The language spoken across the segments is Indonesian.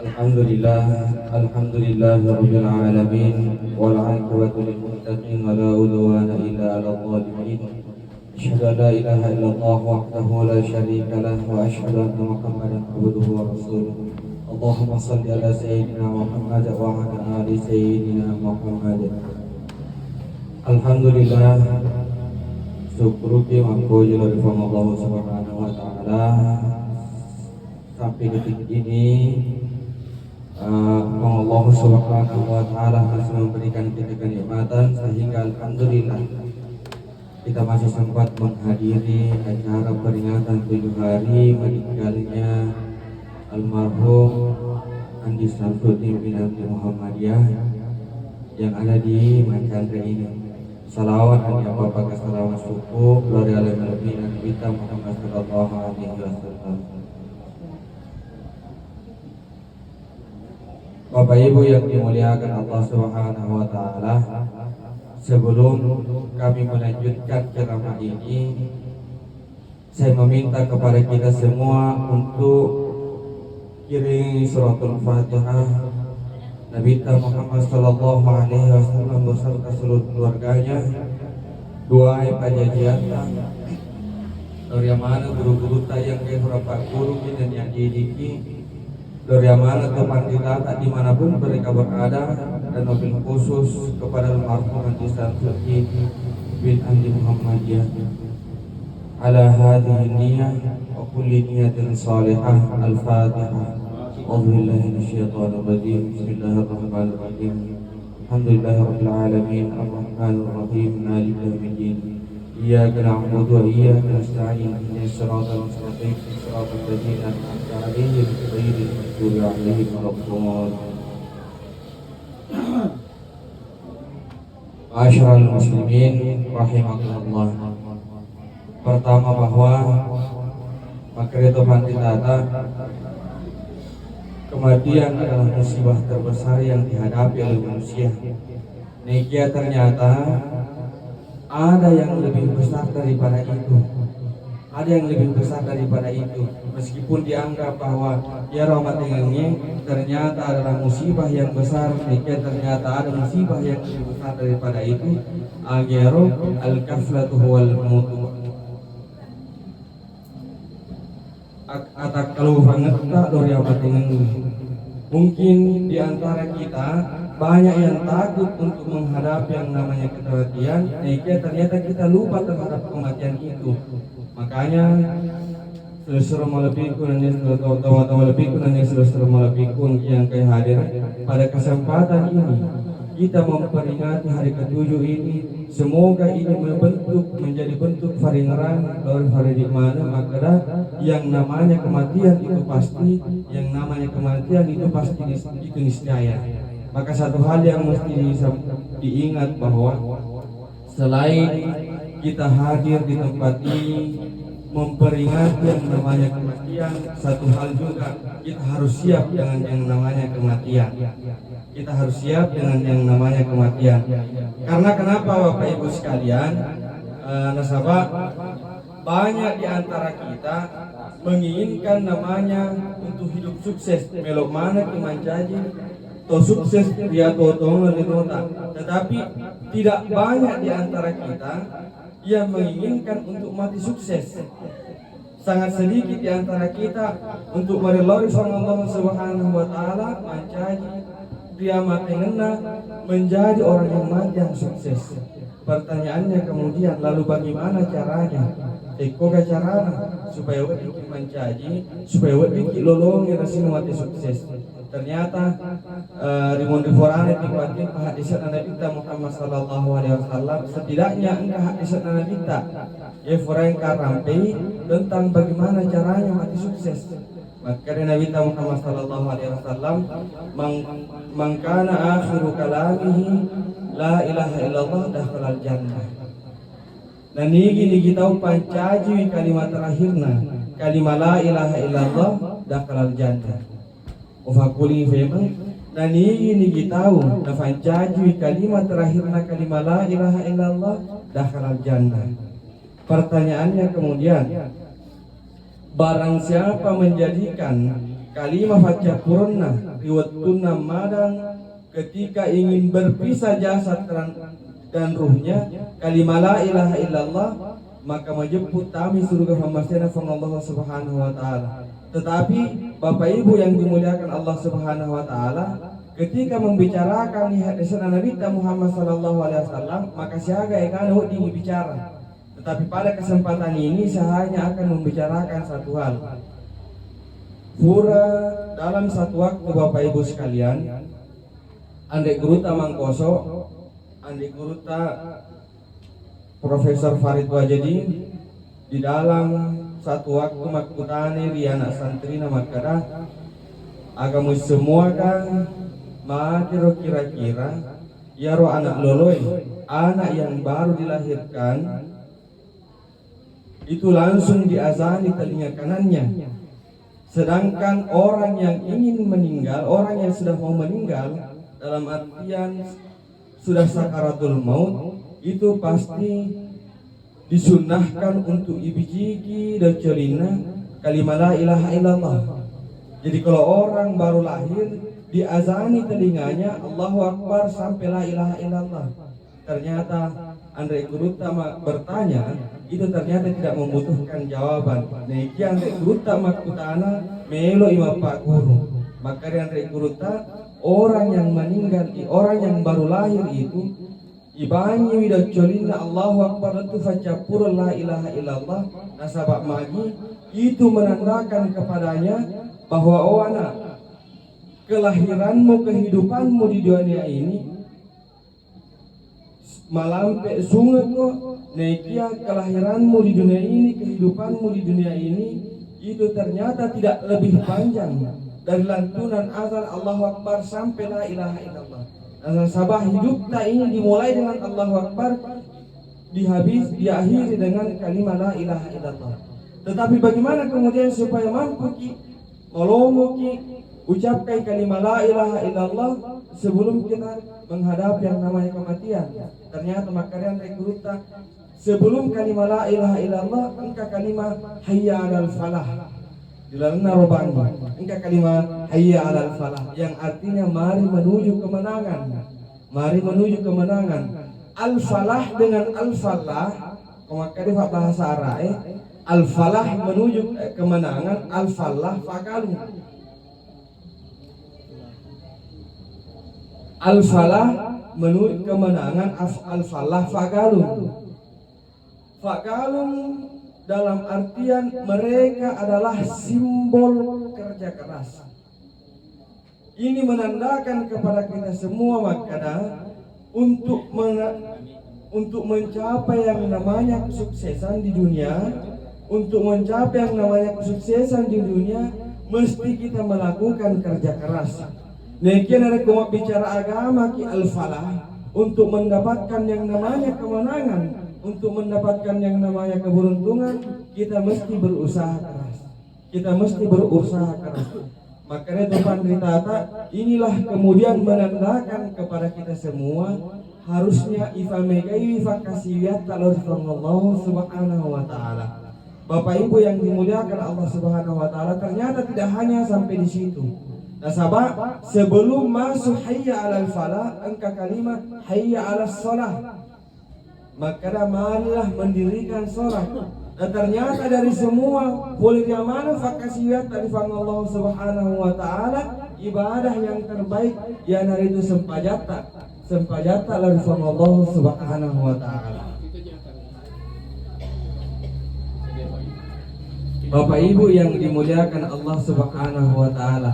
Alhamdulillah rabbil alamin wal 'aqibatu lil muttaqin wa la udwana illa 'alal zalimin. Asyhadu an la ilaha illallah wahdahu la syarika lah wa asyhadu anna Muhammadan abduhu wa rasuluh. Allahumma shalli ala sayyidina Muhammad wa ala ali sayyidina Muhammad. Alhamdulillah, syukur ki mampu Allah Subhanahu wa taala sampai detik ini. Allah Subhanahu wa taala masih memberikan kita kenikmatan sehingga alhamdulillah kita masih sempat menghadiri acara peringatan 7 hari meninggalnya almarhum Andi Samsudin bin Abdi Muhammadiyah yang ada di Mancandra ini. Salawat dan apa salawat suku dari alamin dan kita Muhammad sallallahu alaihi wasallam. Bapak Ibu yang dimuliakan Allah Subhanahu wa taala, sebelum kami melanjutkan ceramah ini, saya meminta kepada kita semua untuk kirim suratul Fatihah Nabi Muhammad sallallahu alaihi wasallam beserta seluruh keluarganya, doa pajajian dari mana guru-guru yang ke beberapa guru kita yang didiki dari mana teman kita dimanapun mereka berada, dan mobil khusus kepada almarhum Andi Samsudin bin Abdi Muhammadiyah ala hadhihi niyyah wa kulli niyatin salihah. Al-Fatihah. A'udzubillahi minasyaitonir rajim. Bismillahirrahmanirrahim. Alhamdulillahirabbil alamin arrahmanir rahim maliki yaumiddin. Iyyaka na'budu wa iyyaka nasta'in ihdinas siratal mustaqim siratal ladzina an'amta 'alaihim ghairil maghdubi 'alaihim waladdallin. Ma'asyiral muslimin rahimakumullah. Pertama bahwa makreto panditata, kematian adalah musibah terbesar yang dihadapi oleh manusia. Nikia ternyata ada yang lebih besar daripada itu. Ada yang lebih besar daripada itu. Meskipun dianggap bahwa ya rahmatnya ternyata adalah musibah yang besar, nikia ternyata ada musibah yang lebih besar daripada itu. Agero al-kaflatu huwal mautu. Atak kalau banget tak dari rahmatnya. Mungkin di antara kita banyak yang takut untuk menghadapi yang namanya kematian, ternyata kita lupa terhadap kematian itu. Makanya yang kayak hadir pada kesempatan ini, kita memperingati hari ke-7 ini. Semoga ini menjadi bentuk faringeran dari hari di mana maka yang namanya kematian itu pasti, yang namanya kematian itu pasti itu niscaya. Maka satu hal yang mesti diingat bahwa selain kita hadir di tempat ini memperingati yang namanya kematian, satu hal juga kita harus siap dengan yang namanya kematian. Kita harus siap dengan yang namanya kematian. Karena kenapa Bapak Ibu sekalian, nasabah, banyak di antara kita menginginkan namanya untuk hidup sukses, melok mana kemancaji atau sukses dia totong tetapi tidak banyak di antara kita yang menginginkan untuk mati sukses. Sangat sedikit di antara kita untuk merilai Allah Subhanahu wa taala mencaji dia mati menjadi orang yang mati yang sukses. Pertanyaannya kemudian, lalu bagaimana caranya? Ikoga carana supaya wadi mencaji, supaya wadi lolong rasin mati sukses. Ternyata rimun diforane dikuatin hadisan Nabi kita Muhammad sallallahu alaihi wasallam, setidaknya engkau hadisan Nabi kita ya forang karampe tentang bagaimana caranya mati sukses. Maka Nabi kita Muhammad sallallahu alaihi wasallam mangkana akhiru kalamihi la ilaha illallah dakhalal jannah. Dan ini kita pancaji kalimat terakhirna, kalimat la ilaha illallah dakhalal jannah. Ufakuli memang dan ini kita tahu nafancaji kalimat terakhirna kalimat la ilaha illallah dakhalal jannah. Pertanyaannya kemudian, barang siapa menjadikan kalimat facakurna riwatuna madang ketika ingin berpisah jasad dan ruhnya kalimat la ilaha illallah, maka menjemput kami surga pembasana Allah Subhanahu wa taala. Tetapi Bapak Ibu yang dimuliakan Allah Subhanahu wa taala, ketika membicarakan hadis Nabi Muhammad sallallahu alaihi wasallam, maka siaga yang ingin bicara. Tetapi pada kesempatan ini saya hanya akan membicarakan satu hal. Pura dalam satu waktu Bapak Ibu sekalian, andai guruta Mangkoso, andai guruta Profesor Farid Wajedi di dalam satu waktu makutane di anak santri nama kada agamu semua kan makiro kira-kira ya roh anak loloy, anak yang baru dilahirkan itu langsung diazani telinga kanannya, sedangkan orang yang ingin meninggal, orang yang sudah mau meninggal dalam artian sudah sakaratul maut, itu pasti disunnahkan untuk ibijiki dan celina kalimat la ilaha illallah. Jadi kalau orang baru lahir diazani telinganya Allahu Akbar sampai la ilaha illallah, ternyata Andre Guruta bertanya, itu ternyata tidak membutuhkan jawaban. Niki Andre Guruta makutana melo ima Pak Guru. Maka Andre Guruta orang yang meninggal, orang yang baru lahir itu ibanyi widah colina Allahu Akbar itu facapur la ilaha illallah nasabak magi, itu menandakan kepadanya bahwa oh anak, kelahiranmu, kehidupanmu di dunia ini malampe sungai kok nekia kelahiranmu di dunia ini, kehidupanmu di dunia ini itu ternyata tidak lebih panjang dari lantunan azan Allahu Akbar sampai la ilaha illallah. Sabah hidup tak ini dimulai dengan Allahu Akbar, diakhiri dengan kalimat la ilaha illallah. Tetapi bagaimana kemudian supaya mampu ki molomo ki ucapkan kalimat la ilaha illallah sebelum kita menghadapi yang namanya kematian? Ternyata makarian rekruta sebelum kalimat la ilaha illallah engkau kalimat hayya 'alal falah. Dilalana robani engkau kalimat hayya 'alal falah yang artinya mari menuju kemenangan. Mari menuju kemenangan. Al-falah dengan al-falah, kemakari bahasa Arab, al-falah menuju kemenangan, al-falah fakalu. Al-falah menuju kemenangan, al-falah fakalun. Fakalun dalam artian mereka adalah simbol kerja keras. Ini menandakan kepada kita semua makanya untuk mencapai yang namanya kesuksesan di dunia, untuk mencapai yang namanya kesuksesan di dunia, mesti kita melakukan kerja keras. Nekian ada kuma bicara agama ki al-falah, untuk mendapatkan yang namanya kemenangan, untuk mendapatkan yang namanya keberuntungan, kita mesti berusaha keras. Kita mesti berusaha keras. Makanya Tuhan Ritata inilah kemudian menandakan kepada kita semua harusnya ifa megai ifa kasiyat kalau Allah Subhanahu wa taala. Bapak Ibu yang dimuliakan Allah Subhanahu wa taala, ternyata tidak hanya sampai di situ. Nah, sahabat, sebelum masuk hayya 'alal falah, angka kalimat hayya 'alas shalah. Maka marilah mendirikan salat. Dan ternyata dari semua boleh yang mana fakasiyat dari Allah Subhanahu wa taala, ibadah yang terbaik yang hari itu sempajata dari Allah Subhanahu wa taala. Bapak Ibu yang dimuliakan Allah Subhanahu wa taala,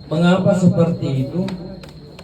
mengapa seperti itu?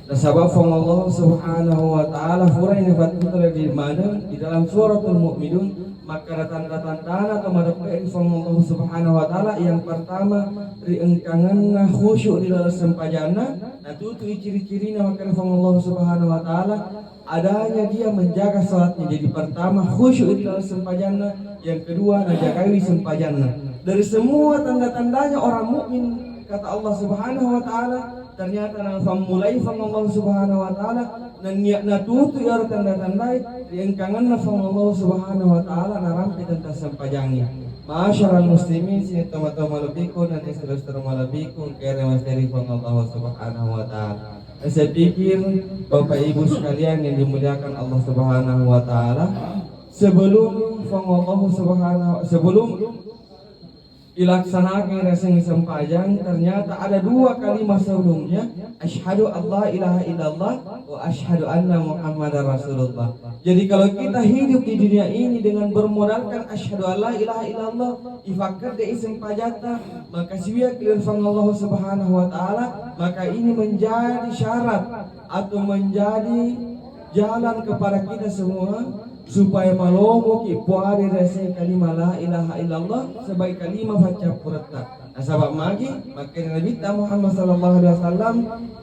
Nasabah Allah Subhanahu wa taala fura ini fatwa di mana di dalam suratul Mukminun, maka tanda-tanda atau madapkan Allah Subhanahu wa taala yang pertama riengkangan khusyuk di dalam sempajana. Nah itu ciri-cirinya maka Allah Subhanahu wa taala adanya dia menjaga salatnya. Jadi pertama khusyuk di dalam sempajana, yang kedua najagai sempajana. Dari semua tanda-tandanya orang mukmin kata Allah Subhanahu wa taala, ternyata mulai Allah Subhanahu wa taala nan niat na tutu ya tanda-tandai diengkangan na Allah Subhanahu wa taala narampi tentang sampajangnya. Ma'asyiral muslimin sini toma-toma lebihku nanti terus-terus lebihku kira masteri Allah Subhanahu wa taala. Saya pikir Bapak Ibu sekalian yang dimuliakan Allah Subhanahu wa taala, sebelum dilaksanakan reseng sempajang, ternyata ada dua kalimat sebelumnya, asyhadu alla ilaha illallah wa asyhadu anna muhammadar rasulullah. Jadi kalau kita hidup di dunia ini dengan bermodalkan asyhadu alla ilaha illallah ifakar de sempajata, maka siya kirfan Allah Subhanahu wa taala, maka ini menjadi syarat atau menjadi jalan kepada kita semua supaya malomo ki puari rese kalimah la ilaha illallah sebagai kalimah faca purata. Nah sabab magi maka Nabi Muhammad sallallahu alaihi wasallam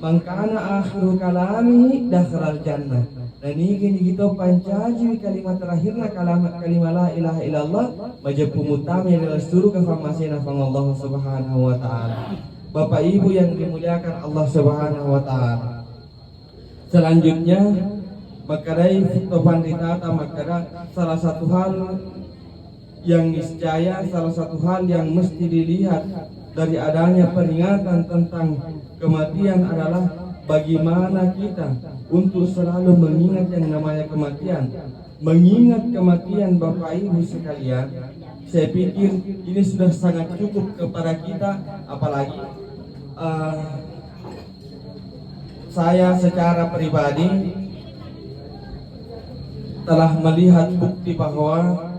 mangkana akhiru kalami dakharal jannah. Dan ini kita pancaji kalimat terakhirna kalimah la ilaha illallah majapun utama adalah seluruh kefamasina Allah Subhanahu wa taala. Bapak Ibu yang dimuliakan Allah Subhanahu wa taala. Selanjutnya makadai fitopan ditata makada salah satu hal yang niscaya, salah satu hal yang mesti dilihat dari adanya peringatan tentang kematian adalah bagaimana kita untuk selalu mengingat yang namanya kematian. Mengingat kematian Bapak Ibu sekalian, saya pikir ini sudah sangat cukup kepada kita, apalagi saya secara pribadi telah melihat bukti bahwa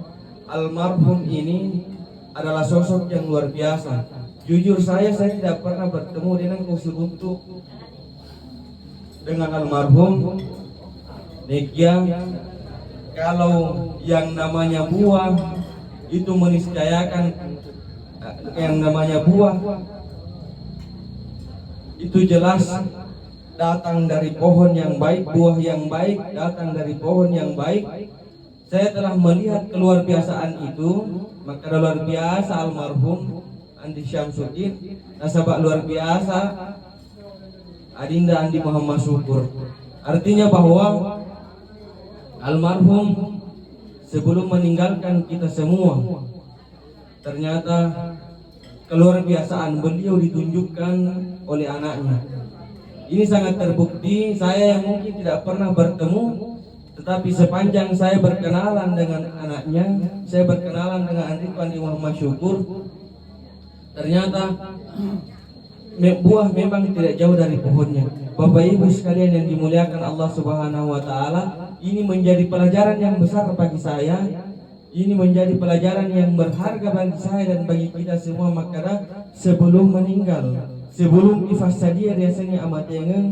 almarhum ini adalah sosok yang luar biasa. Jujur saya tidak pernah bertemu dengan kusubutu dengan almarhum Nekia. Kalau yang namanya buah itu meniscayakan, yang namanya buah itu jelas datang dari pohon yang baik, buah yang baik datang dari pohon yang baik. Saya telah melihat keluar biasaan itu, maka luar biasa almarhum Andi Syamsuddin, nasabak luar biasa Adinda Andi Muhammad Syukur. Artinya bahwa almarhum sebelum meninggalkan kita semua, ternyata keluar biasaan beliau ditunjukkan oleh anaknya. Ini sangat terbukti. Saya yang mungkin tidak pernah bertemu, tetapi sepanjang saya berkenalan dengan anaknya, saya berkenalan dengan Andi Muhammad Syukur, ternyata buah memang tidak jauh dari pohonnya. Bapak Ibu sekalian yang dimuliakan Allah Subhanahu wa taala, ini menjadi pelajaran yang besar bagi saya. Ini menjadi pelajaran yang berharga bagi saya dan bagi kita semua. Maka sebelum meninggal, sebelum ifasadia biasanya amatengan,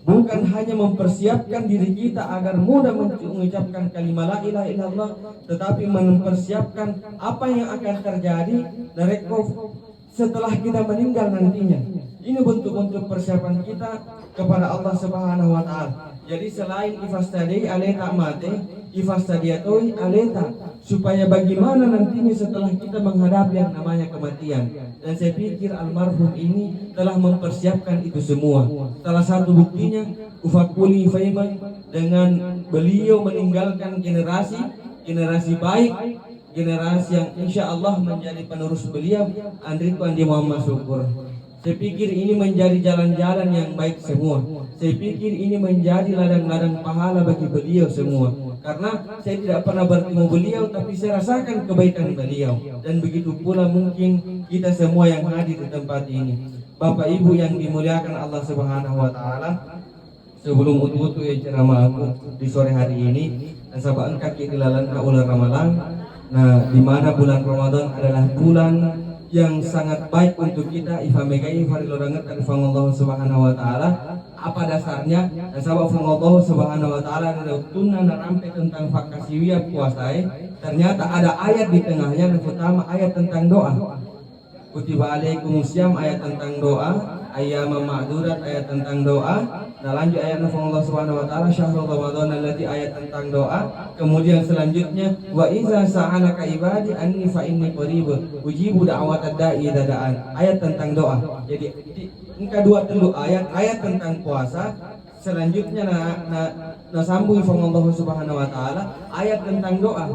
bukan hanya mempersiapkan diri kita agar mudah mengucapkan kalimat la ilaha illallah, tetapi mempersiapkan apa yang akan terjadi narekov setelah kita meninggal nantinya. Ini bentuk-bentuk persiapan kita kepada Allah Subhanahu wa taala. Jadi selain ifastadi aleta mate, ifastadiatoi aleta, supaya bagaimana nantinya setelah kita menghadapi yang namanya kematian. Dan saya pikir almarhum ini telah mempersiapkan itu semua. Salah satu buktinya ufakuli faiman, dengan beliau meninggalkan generasi baik, generasi yang insya Allah menjadi penerus beliau, Andi Muhammad Syukur. Saya pikir ini menjadi jalan-jalan yang baik semua. Saya pikir ini menjadi ladang-ladang pahala bagi beliau semua. Karena saya tidak pernah bertemu beliau, tapi saya rasakan kebaikan beliau. Dan begitu pula mungkin kita semua yang hadir di tempat ini. Bapak Ibu yang dimuliakan Allah Subhanahu wa taala, sebelum utuh ya ceramah aku di sore hari ini, dan sabak engkak ilalan ular Ramadan. Nah, di mana bulan Ramadan adalah bulan yang sangat baik untuk kita. Ifamegai farilodanget arifang Allah Subhanahu wa taala. Apa dasarnya? Dan sabab Allah Subhanahu wa taala tunna narampe tentang fakasiwiyah puasai. Ternyata ada ayat di tengahnya, yang pertama ayat tentang doa. Kutiba alaikumusiyam, ayat tentang doa. Ayyama ma'dudat, ayat tentang doa. Nah lanjut ayat Allah Subhanahu wa taala syahrul Ramadan allati, ayat tentang doa. Kemudian selanjutnya wa iza sa'alaka ibadi anni fa inni qarib ujibu da'watad da'i dadaan, ayat tentang doa. Jadi kedua ayat tentang puasa, Selanjutnya na sambung sama Allah Subhanahu wa taala ayat tentang doa.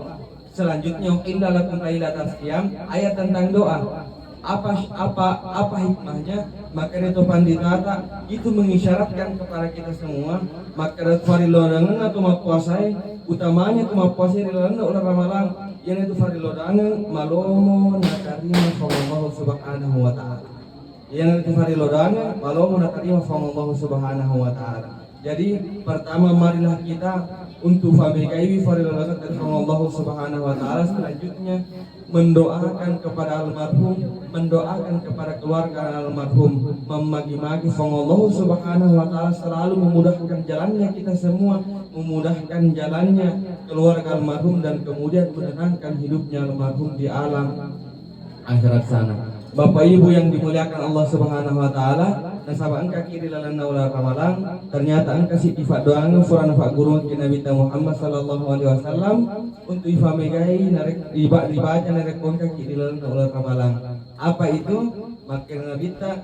Selanjutnya illa lakum lailatal qiyam, ayat tentang doa. Apa hikmahnya? Maka itu panditata itu mengisyaratkan kepada kita semua maka farilodangan atau mapuasai utamanya itu mapuasai rilodan ulah ramalan yang itu farilodangan malomo nakarima Allah Subhanahu wa taala. Yang itu farilodangan malomo nakarima Allah Subhanahu wa taala. Jadi pertama marilah kita untuk fabikai farilodangan dari Allah Subhanahu wa taala. Selanjutnya mendoakan kepada almarhum, mendoakan kepada keluarga almarhum, memagi-magi Allah Subhanahu wa taala selalu memudahkan jalannya kita semua, memudahkan jalannya keluarga almarhum dan kemudian menenangkan hidupnya almarhum di alam akhirat sana. Bapak Ibu yang dimuliakan Allah Subhanahu wa taala, nasaba angka kiri lalan ular ramalan, ternyata angka si tifat doang surah nafak guru Nabi Muhammad sallallahu alaihi wasallam untuk ifa megai narek dibaca narek angka kiri lalan ular ramalan. Apa itu? Maka Nabi ta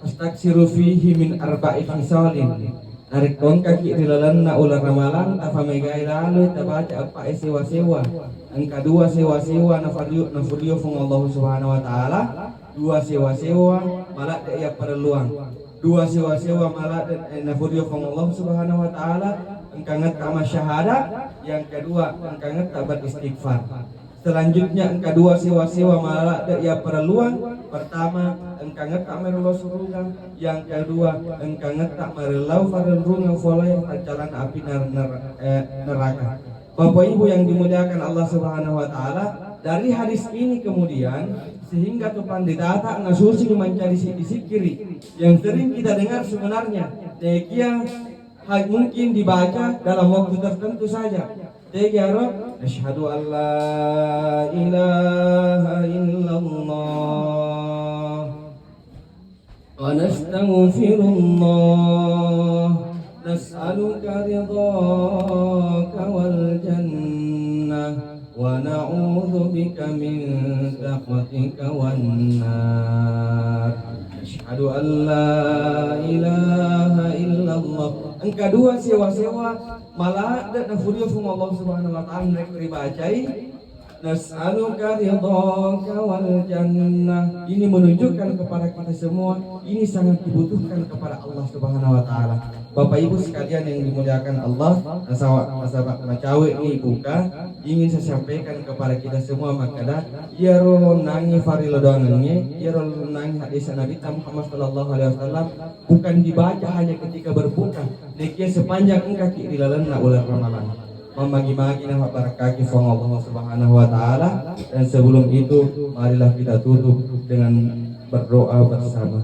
astaghfiru fihi min arba'i khisalin. Narek angka kiri lalan ular ramalan tafa megai lalu tabaca apa sewa-sewa. Angka dua sewa-sewa nafudio fung Allah Subhanahu wa taala. Dua sewa-sewa malah dia perluang. Dua sewa-sewa malah nafudio fung Allah Subhanahu wa taala. Engkangat kama syahadat. Yang kedua engkangat tabat istighfar. Selanjutnya engka dua sewa-sewa malah dia perluang. Pertama engkangat tak merelau surga. Yang kedua engkangat tak merelau farelrunga folay jalan api neraka. Bapak Ibu yang dimuliakan Allah Subhanahu wa taala, dari hadis ini kemudian sehingga tu pandita ngasusi mencari sikiri yang sering kita dengar sebenarnya dekia mungkin dibaca dalam waktu tertentu saja. Dekia roh asyhadu an la ilaha illallah wa nastaghfirullah nas'aluka ridhaka wal jannah wa na'udzu bika min sakhatika wan nar. Asyhadu an la ilaha illallah. Angka dua sewa-sewa malah ada nafudio fung Allah Subhanahu wa taala mereka dibacai nas'aluka ridhaka wal jannah. Ini menunjukkan kepada kita semua ini sangat dibutuhkan kepada Allah Subhanahu wa taala. Bapak Ibu sekalian yang dimuliakan Allah, nasabak macawe ini buka ingin saya sampaikan kepada kita semua makalah ya ro nangi farilodangannya ya ro nangi hadis Nabi Muhammad sallallahu alaihi wasallam bukan dibaca hanya ketika berbuka nekia sepanjang kaki dilalanna ulah ramalan memagi-magi nama barakaki fong Allah Subhanahu wa taala. Dan sebelum itu marilah kita tutup dengan berdoa bersama.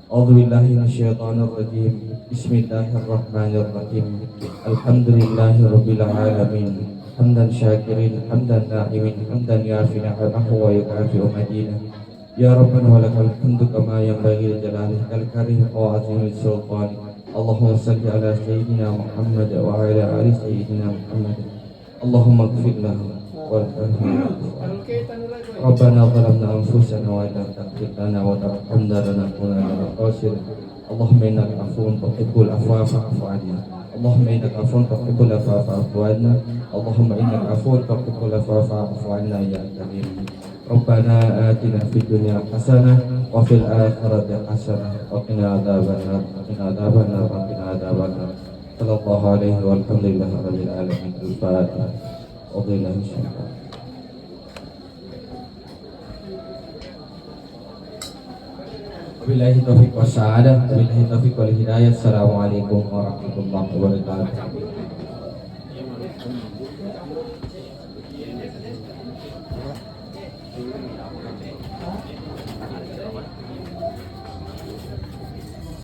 A'udzubillahi minasyaitonir rajim. Bismillahirrahmanirrahim. Alhamdulillahirabbil alamin. Hamdan syakirin, hamdan na'imin, hamdan yafi ni'amahu wa yukafi'u madinah. Ya Rabbana wa lakal hamdu kama yanbaghi li jalalihil karim wa 'azimi sultanik. Allahumma salli ala sayyidina Muhammad wa ala ali sayyidina Muhammad. Allahumma ighfir lahu warhamhu. Rabbana zalamna anfusana wa illam taghfir lana wa tarhamna lanakunanna minal khasirin. Allahumma innaka afuwwun tuhibbul afwa fa'fu 'anna. Allahumma innaka afuwwun tuhibbul afwa fa'fu 'anna. Allahumma innaka afuwwun tuhibbul afwa fa'fu 'anna ya karim. Rabbana atina fid dunya hasanah wa fil akhirati hasanah wa qina adzabannar wa qina adzabannar wa qina adzabannar. Sallallahu alaihi wa alhamdulillahi rabbil alamin. Al-Fatihah. Wabillahi syaitan. Wabillahi taufiq wassadah. Wabillahi taufiq wal hidayah. Assalamualaikum warahmatullahi wabarakatuh.